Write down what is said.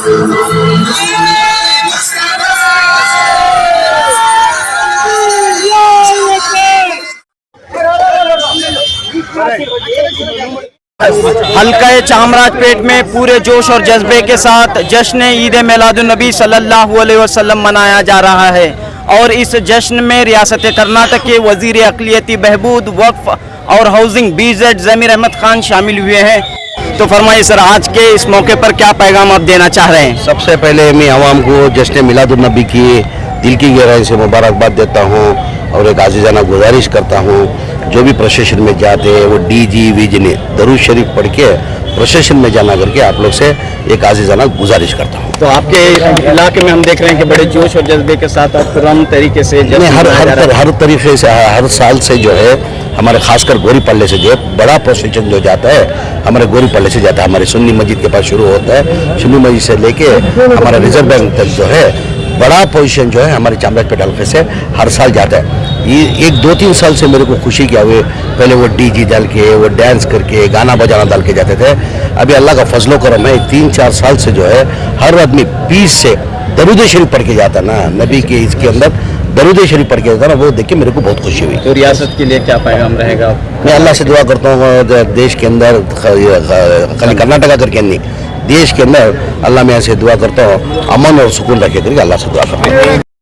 हल्का चामराजपेट में पूरे जोश और जज्बे के साथ जश्न ईद मिलादुन नबी सल्लल्लाहु अलैहि वसल्लम मनाया जा रहा है और इस जश्न में रियासत कर्नाटक के वजीर अक़लियती बहबूद वक्फ और हाउसिंग BZ ज़मीर अहमद खान शामिल हुए हैं। तो फरमाइए सर, आज के इस मौके पर क्या पैगाम आप देना चाह रहे हैं? सबसे पहले मैं आवाम को जश्न मिलादुन नबी की दिल की गहराई से मुबारकबाद देता हूँ और एक आज़िज़ाना गुजारिश करता हूँ, जो भी प्रोसेशन में जाते हैं वो DG VG ने दरूद शरीफ पढ़ के प्रोसेशन में जाना करके आप लोग से एक आज़िज़ाना गुजारिश करता हूँ। तो आपके इलाके में हम देख रहे हैं कि बड़े जोश और जज्बे के साथ आप पुराने तरीके से हर तरीके से हर साल से जो है हमारे खासकर गोरी पल्ले से जो है बड़ा प्रोसेशन जो जाता है हमारे गोरी पल्ले से जाता है, हमारे सुन्नी मस्जिद के पास शुरू होता है, सुन्नी मस्जिद से लेके हमारा रिजर्व बैंक तक जो है बड़ा पोजीशन जो है हमारे चामराजपेट हल्के से हर साल जाता है। ये 2-3 साल से मेरे को खुशी क्या हुई, पहले वो DG डाल के वो डांस करके गाना बजाना डाल के जाते थे। अभी अल्लाह का फजलो करम है 3-4 साल से जो है हर आदमी 20 से दरूद शरीफ पढ़ के जाता ना, नबी के इसके अंदर दरूद शरीफ पढ़ के जाता ना, वो देख के मेरे को बहुत खुशी हुई। तो रियासत के लिए क्या पैगाम रहेगा? मैं अल्लाह से दुआ करता हूँ देश के अंदर खाली कर्नाटका करके नहीं, देश के अंदर अल्लाह मैं ऐसे दुआ करता हूँ अमन और सुकून रखे करके अल्लाह से दुआ करता हूँ।